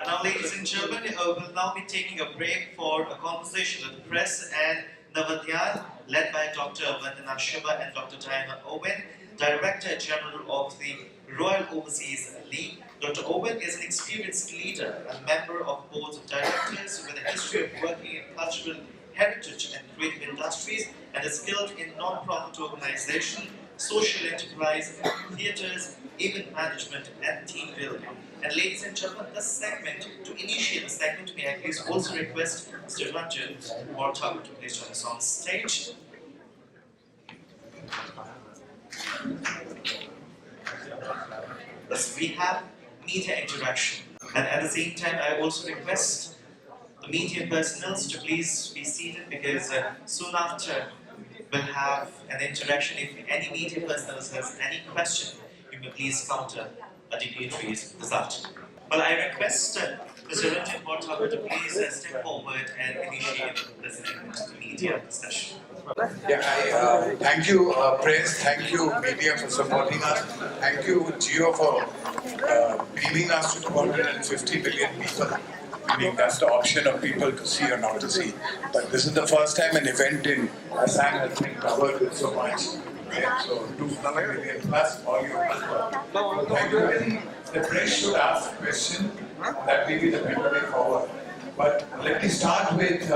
Now, ladies and gentlemen, we'll now be taking a break for a conversation with the press and Navadhyaan, led by Dr. Vandana Shiva and Dr. Diana Owen, Director General of the Royal Overseas League. Dr. Owen is an experienced leader, a member of boards of directors with a history of working in cultural heritage and creative industries, and is skilled in non-profit organization, social enterprise, theatres, event management, and team building. And ladies and gentlemen, to initiate the segment, may I please also request Mr. Ranjan Mortagu to please join us on stage. Thus, we have media interaction. And at the same time, I also request the media personnel to please be seated, because soon after we'll have an interaction. If any media personnel has any question, you may please counter our dignitaries this afternoon. Well, I request Mr. Ranjan Mortagu to please step forward and initiate this media session. Yeah, thank you, press. Thank you, media, for supporting us. Thank you, Geo, for beaming us to 250 million people. I mean, that's the option of people to see or not to see. But this is the first time an event in Assam has been covered with so much. Right? So 2 million plus audience. So thank you. I think the press should ask a question. That may be the better way forward. But let me start with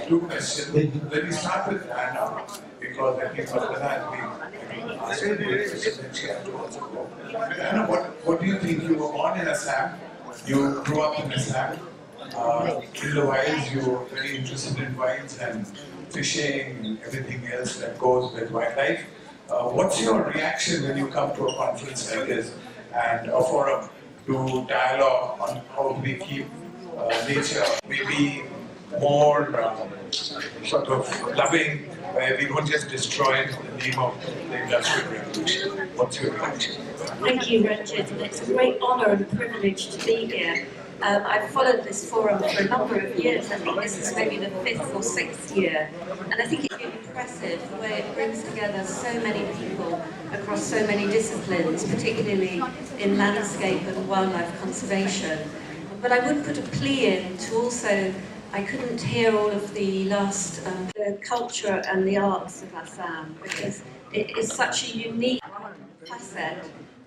2 questions. Let me start with Anna, because I think Vandana has been asking questions and she has to also go. Anna, what do you think? You were born in Assam. You grew up in Assam. In the wilds, you were very interested in wines and fishing and everything else that goes with wildlife. What's your reaction when you come to a conference like this and a forum to dialogue on how we keep nature maybe more sort of loving, where we don't just destroy it in the name of the Industrial Revolution? What's your reaction? Thank you, Ranjit. It's a great honour and privilege to be here. I've followed this forum for a number of years. I think this is maybe the 5th or 6th year. And I think it's impressive the way it brings together so many people across so many disciplines, particularly in landscape and wildlife conservation. But I would put a plea in to also, I couldn't hear all of the last, the culture and the arts of Assam, because it is such a unique facet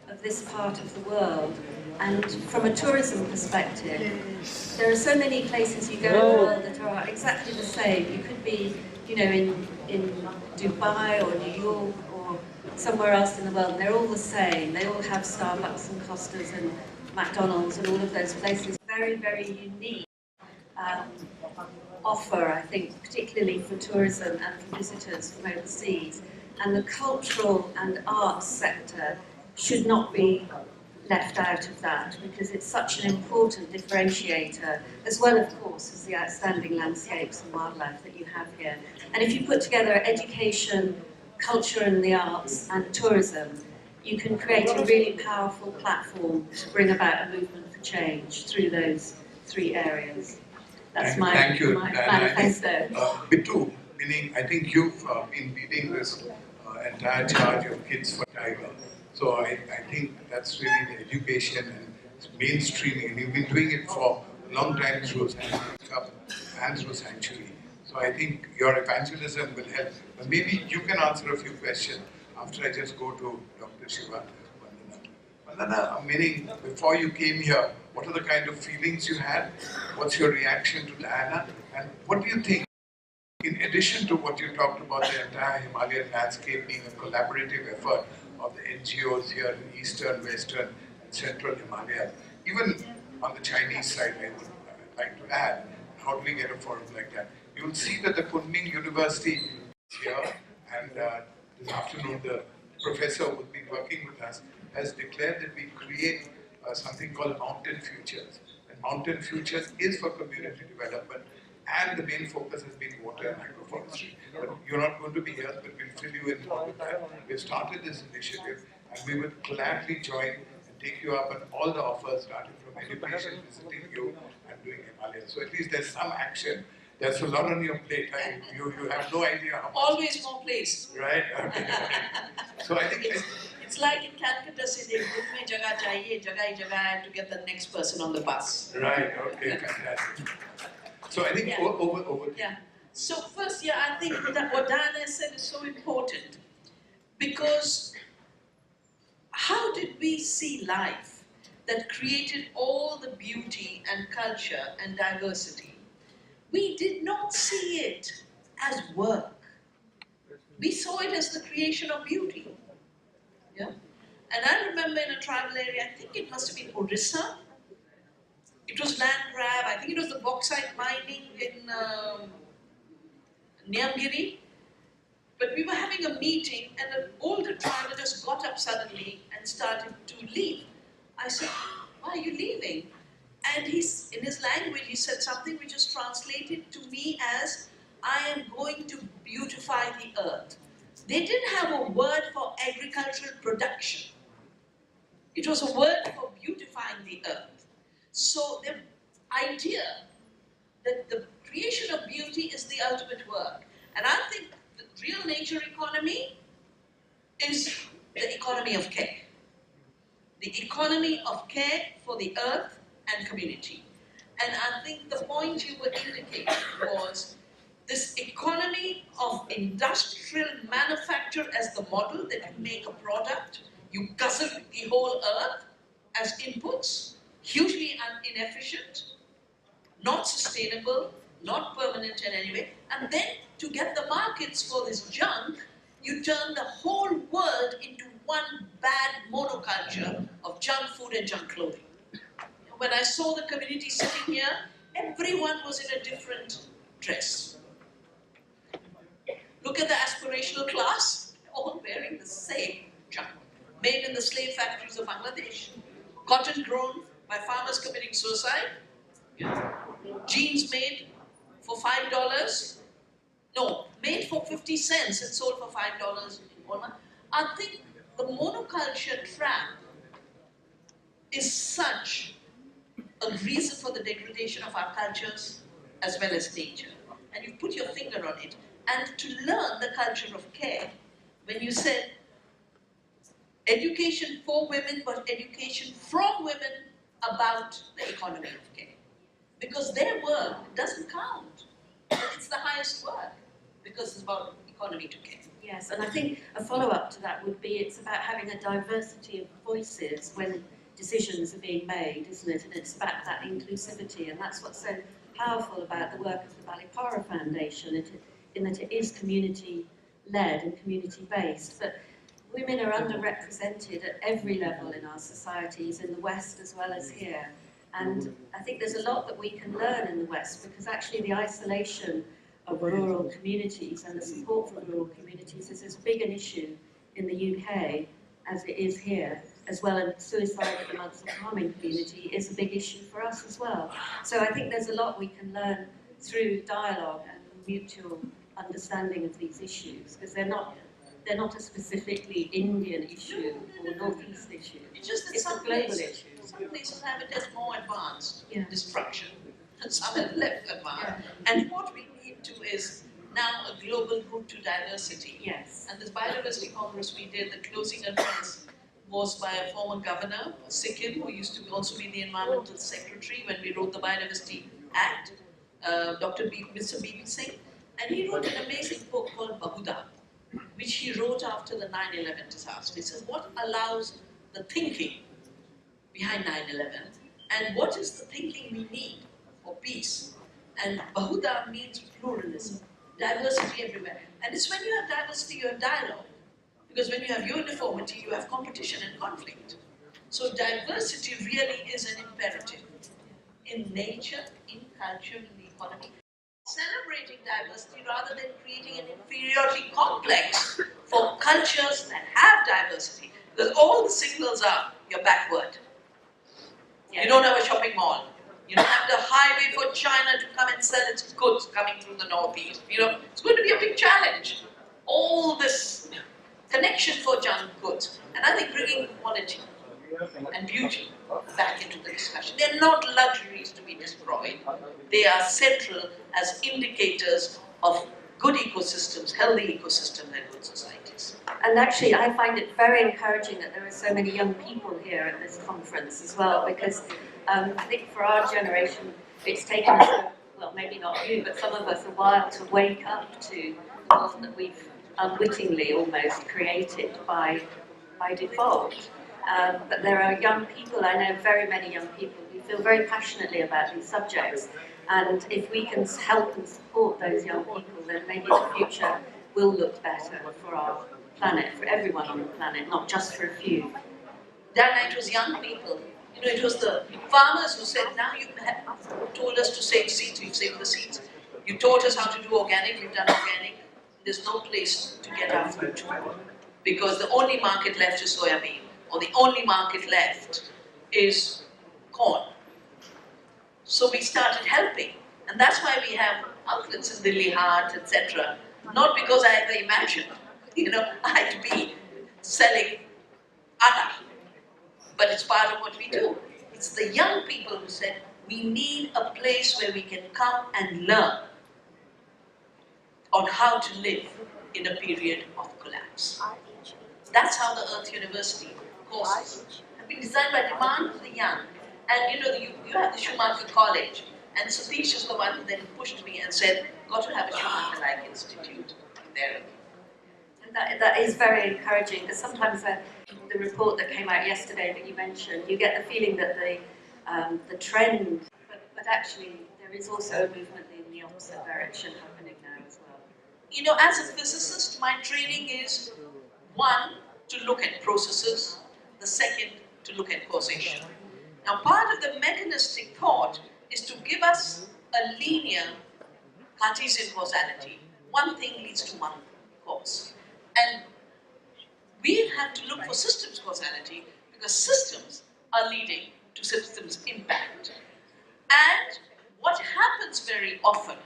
of this part of the world. And from a tourism perspective, there are so many places you go in the world that are exactly the same. You could be, you know, in Dubai or New York or somewhere else in the world, and they're all the same. They all have Starbucks and Costas and McDonald's and all of those places. Very, very unique offer, I think, particularly for tourism and for visitors from overseas. And the cultural and arts sector should not be left out of that, because it's such an important differentiator, as well, of course, as the outstanding landscapes and wildlife that you have here. And if you put together education, culture and the arts and tourism, you can create a really powerful platform to bring about a movement for change through those 3 areas. That's my manifesto. Bitu, meaning I think you've been leading this entire charge of Kids for Tiger. So I think that's really the education and mainstreaming, and you've been doing it for a long time through Cup and through Sanctuary. So I think your evangelism will help. But maybe you can answer a few questions after I just go to Dr. Shiva. Vandana, meaning before you came here, what are the kind of feelings you had? What's your reaction to Diana? And what do you think, in addition to what you talked about, the entire Himalayan landscape being a collaborative effort of the NGOs here in Eastern, Western and Central Himalayas, even on the Chinese side, I would like to add, how do we get a forum like that? You will see that the Kunming University is here, and this afternoon the professor who will be working with us has declared that we create something called Mountain Futures. And Mountain Futures is for community development, and the main focus has been water and agroforestry. But you're not going to be here, but we'll fill you in with that. We've started this initiative, and we will gladly join and take you up on all the offers, starting from education, visiting you, and doing Himalayas. So at least there's some action. There's a lot on your plate. You have no idea how much. Always more, please. Right? Okay. So I think It's like in Calcutta, say they group mein jagah chahiye, jagah hi jagah, I have to get the next person on the bus. Right, okay, fantastic. So I think Yeah. over. Yeah. So first, yeah, I think that what Diana said is so important, because how did we see life that created all the beauty and culture and diversity? We did not see it as work. We saw it as the creation of beauty. Yeah? And I remember in a tribal area, I think it must have been Orissa. It was land grab. I think it was the bauxite mining in Nyamgiri. But we were having a meeting, and an older triber just got up suddenly and started to leave. I said, "Why are you leaving?" And in his language, he said something which is translated to me as, "I am going to beautify the earth." They didn't have a word for agricultural production. It was a word for beautifying the earth. So the idea that the creation of beauty is the ultimate work. And I think the real nature economy is the economy of care. The economy of care for the earth and community. And I think the point you were indicating was this economy of industrial manufacture as the model, that you make a product, you guzzle the whole earth as inputs, hugely inefficient, not sustainable, not permanent in any way, and then to get the markets for this junk, you turn the whole world into one bad monoculture of junk food and junk clothing. When I saw the community sitting here, everyone was in a different dress. Look at the aspirational class, all wearing the same junk, made in the slave factories of Bangladesh, cotton grown by farmers committing suicide, jeans made for $5, no, made for 50 cents and sold for $5 in Walmart. I think the monoculture trap is such a reason for the degradation of our cultures as well as nature. And you put your finger on it. And to learn the culture of care, when you said education for women, but education from women about the economy of care. Because their work doesn't count. It's the highest work, because it's about economy to care. Yes, and I think a follow-up to that would be it's about having a diversity of voices when decisions are being made, isn't it? And it's about that inclusivity, and that's what's so powerful about the work of the Balipara Foundation, in that it is community-led and community-based. But women are underrepresented at every level in our societies, in the West as well as here. And I think there's a lot that we can learn in the West, because actually the isolation of rural communities and the support for rural communities is as big an issue in the UK as it is here, as well as suicide amongst the farming community is a big issue for us as well. So I think there's a lot we can learn through dialogue and mutual understanding of these issues, because they're not a specifically Indian issue or Northeast issue. It's just that It's a global issue. some places have it as more advanced destruction, and some have less advanced. Yeah. And what we need to is now a global route to diversity. Yes. And this biodiversity congress we did, the closing address was by a former governor, Sikkim, who used to also be the environmental secretary when we wrote the Biodiversity Act, Mr. B.B. Singh. And he wrote an amazing book called Bahuda, which he wrote after the 9/11 disaster. He says, what allows the thinking behind 9/11, and what is the thinking we need for peace? And Bahuda means pluralism, diversity everywhere. And it's when you have diversity, you have dialogue. Because when you have uniformity, you have competition and conflict. So diversity really is an imperative in nature, in culture, in the economy. Celebrating diversity rather than creating an inferiority complex for cultures that have diversity. Because all the signals are, you're backward. You don't have a shopping mall. You don't have the highway for China to come and sell its goods coming through the northeast. It's going to be a big challenge. All this connection for junk goods. And I think bringing quality and beauty back into the discussion. They're not luxuries to be destroyed. They are central as indicators of good ecosystems, healthy ecosystems, and good society. things. And actually, I find it very encouraging that there are so many young people here at this conference as well, because I think for our generation, it's taken us, well, maybe not you, but some of us a while to wake up to the world that we've unwittingly almost created by default. But there are young people, I know very many young people who feel very passionately about these subjects. And if we can help and support those young people, then maybe the future will look better for our planet, for everyone on the planet, not just for a few. That night was young people. You know, it was the farmers who said, now you have told us to save seeds, we've saved the seeds. You taught us how to do organic, we've done organic. There's no place to get our food to. Because the only market left is soya bean, or the only market left is corn. So we started helping. And that's why we have outlets in Delhi Heart, etc. Not because I ever imagined, I'd be selling atta. But it's part of what we do. It's the young people who said, we need a place where we can come and learn on how to live in a period of collapse. That's how the Earth University courses have been designed by demand of the young. And you have the Schumacher College, and Satish is the one who then pushed me and said, got to have a Schumacher-like institute there. And that is very encouraging, because sometimes the report that came out yesterday that you mentioned, you get the feeling that the trend, but actually there is also a movement in the opposite direction happening now as well. As a physicist, my training is, one, to look at processes, the second, to look at causation. Now, part of the mechanistic thought is to give us a linear Cartesian causality. One thing leads to one cause. And we have to look for systems causality, because systems are leading to systems impact. And what happens very often,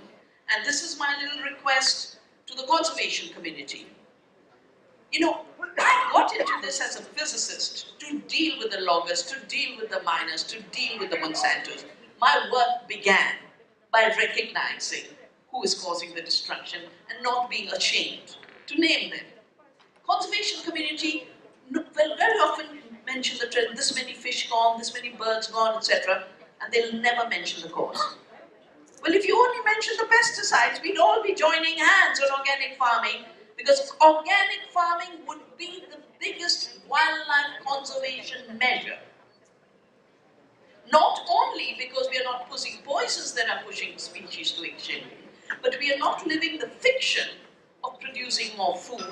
and this is my little request to the conservation community, I got into this as a physicist to deal with the loggers, to deal with the miners, to deal with the Monsantos. My work began by recognizing who is causing the destruction and not being ashamed to name them. Conservation community will very often mention the trend, this many fish gone, this many birds gone, etc., and they'll never mention the cause. Well, if you only mention the pesticides, we'd all be joining hands on organic farming, because organic farming would be the biggest wildlife conservation measure. Not only because we are not pushing poisons that are pushing species to extinction, but we are not living the fiction of producing more food.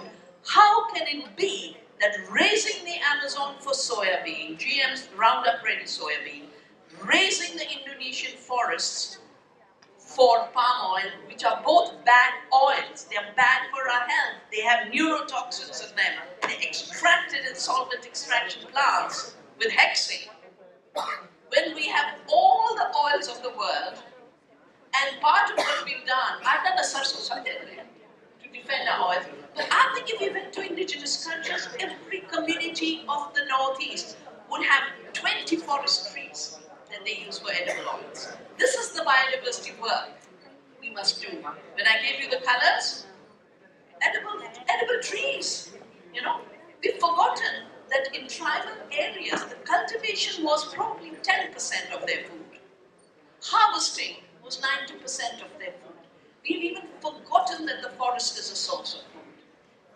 How can it be that raising the Amazon for soya bean, GM's Roundup Ready soya bean, raising the Indonesian forests for palm oil, which are both bad oils, they are bad for our health, they have neurotoxins in them, they're extracted in solvent extraction plants with hexane. When we have all the oils of the world, and part of what we've done, I've done a sarso satyagraha to defend our oils, but I think if we went to indigenous countries, every community of the Northeast would have 20 forest trees that they use for edible oils. This is the biodiversity work we must do. When I gave you the colors, edible trees, we've forgotten that in tribal areas, the cultivation was probably 10% of their food. Harvesting was 90% of their food. We've even forgotten that the forest is a source of food.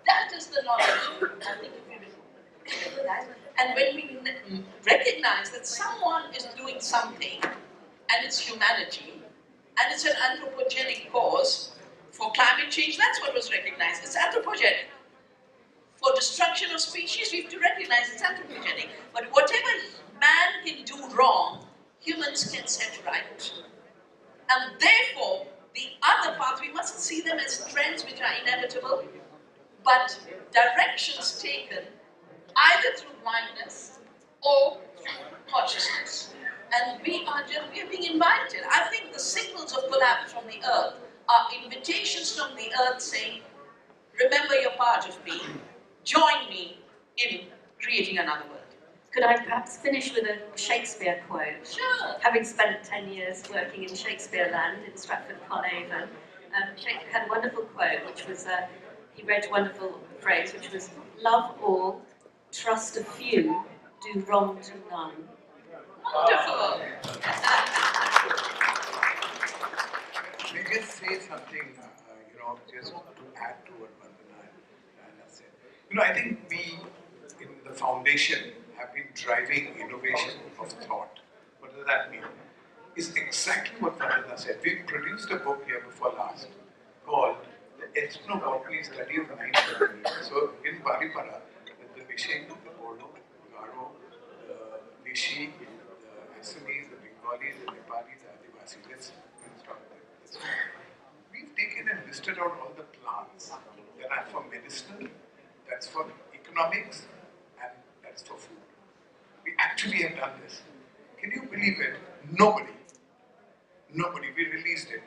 That is the knowledge, I think, if we recognize. And when we recognize that someone is doing something, and it's humanity, and it's an anthropogenic cause for climate change, that's what was recognized. It's anthropogenic. For destruction of species, we have to recognize it's anthropogenic. But whatever man can do wrong, humans can set right. And therefore, the other path, we mustn't see them as trends which are inevitable, but directions taken either through blindness or through consciousness. And we are being invited. I think the signals of collapse from the earth are invitations from the earth saying, remember you're part of me, join me in creating another world. Could I perhaps finish with a Shakespeare quote? Sure. Having spent 10 years working in Shakespeare land in Stratford-upon-Avon, Shakespeare had a wonderful quote, which was, he read wonderful phrase, which was love all, trust a few, do wrong to none. Wonderful. May I just say something, just to add to what Vandana said. I think we in the foundation have been driving innovation of thought. What does that mean? It's exactly what Vandana said. We produced a book here before last called The Ethnobotany Study of 9th Century. So in Balipara, the Mishing, the Bodo, the Garo, the Nishi, the Assamese, the Bengalis, the Nepalis, the Adivasi. Let's stop there. We've taken and listed out all the plants that are for medicinal, that's for economics, and that's for food. We actually have done this. Can you believe it? Nobody, we released it.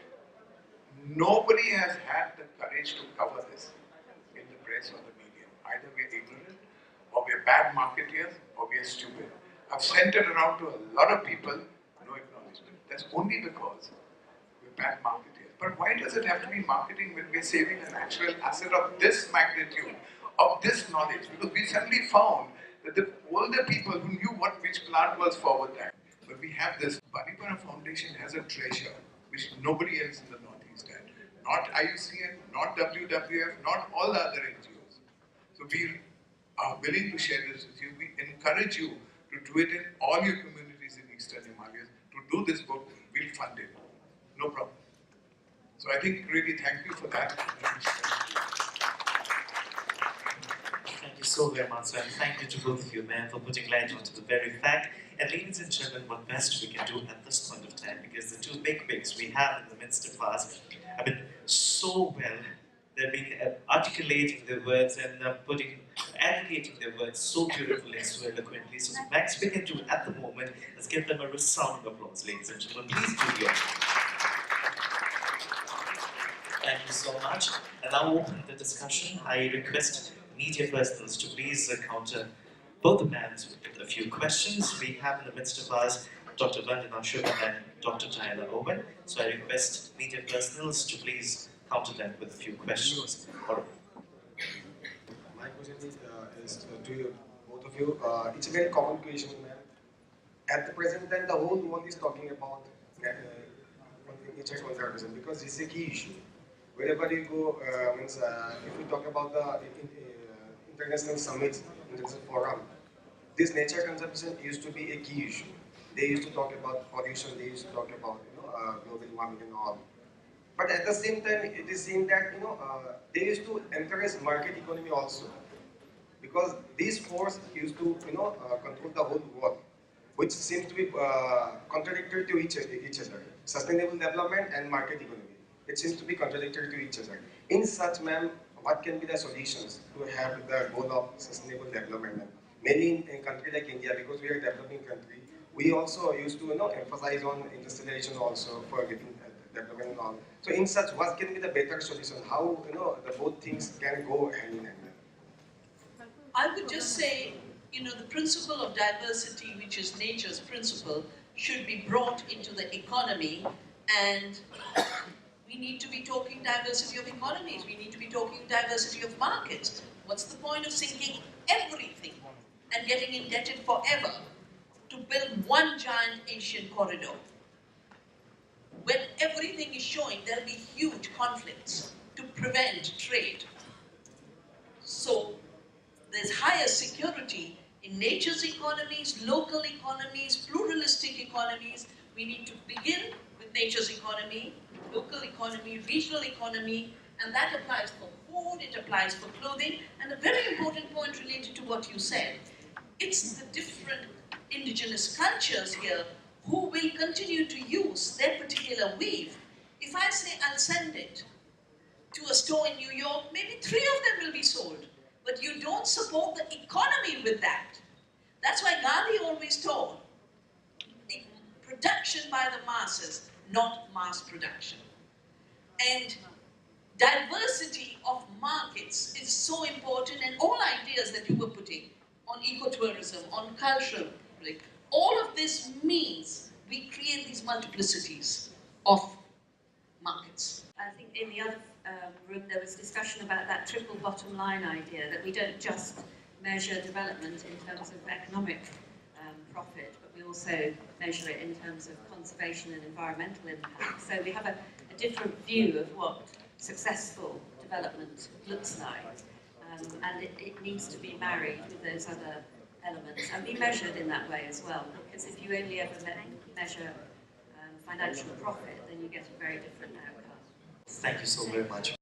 Nobody has had the courage to cover this in the press or the media. Either we're ignorant, or we're bad marketeers, or we're stupid. I've sent it around to a lot of people, no acknowledgement. That's only because we're bad marketeers. But why does it have to be marketing when we're saving a natural asset of this magnitude, of this knowledge? Because we suddenly found that the older people who knew which plant was forward time. But we have this. Balipara Foundation has a treasure which nobody else in the Northeast had. Not IUCN, not WWF, not all the other NGOs. So we are willing to share this with you. We encourage you to do it in all your communities in Eastern Himalayas. To do this book, we'll fund it. No problem. So I think really thank you for that. Thank you so very much, sir, and thank you to both of you, man, for putting light onto the very fact. And ladies and gentlemen, what best we can do at this point of time, because the two big wigs we have in the midst of us have been so well, they've been articulating their words and advocating their words so beautifully and so eloquently. So the max we can do at the moment is give them a resounding applause, ladies and gentlemen. Please do your Thank you so much. And now open the discussion. I request media persons to please counter both the ma'ams with a few questions. We have in the midst of us Dr. Vandana Shiva and Dr. Owen. So I request media personnels to please counter them with a few questions. My question is to you, both of you. It's a very common question, ma'am. At the present time, the whole world is talking about nature conservation because it's a key issue. Wherever you go, if we talk about the international summits, international forum, this nature conservation used to be a key issue. They used to talk about pollution, they used to talk about global warming and all. But at the same time, it is seen that they used to encourage market economy also, because these forces used to control the whole world, which seems to be contradictory to each other. Sustainable development and market economy. It seems to be contradictory to each other. In such, ma'am, what can be the solutions to have the goal of sustainable development? Maybe in a country like India, because we are a developing country, we also used to emphasize on industrialization also for getting development and all. So in such, what can be the better solution? How the both things can go hand in hand? I would just say, the principle of diversity, which is nature's principle, should be brought into the economy, and we need to be talking diversity of economies. We need to be talking diversity of markets. What's the point of sinking everything and getting indebted forever to build one giant Asian corridor? When everything is showing there'll be huge conflicts to prevent trade. So there's higher security in nature's economies, local economies, pluralistic economies. We need to begin with nature's economy, local economy, regional economy, and that applies for food, it applies for clothing, and a very important point related to what you said. It's the different indigenous cultures here who will continue to use their particular weave. If I say I'll send it to a store in New York, maybe 3 of them will be sold, but you don't support the economy with that. That's why Gandhi always told, production by the masses, not mass production. And diversity of markets is so important, and all ideas that you were putting on ecotourism, on cultural, all of this means we create these multiplicities of markets. I think in the other room there was discussion about that triple bottom line idea, that we don't just measure development in terms of economic profit, but we also measure it in terms of conservation and environmental impact. So we have a different view of what successful development looks like, and it needs to be married with those other elements and be measured in that way as well, because if you only ever measure financial profit, then you get a very different outcome. Thank you so very much.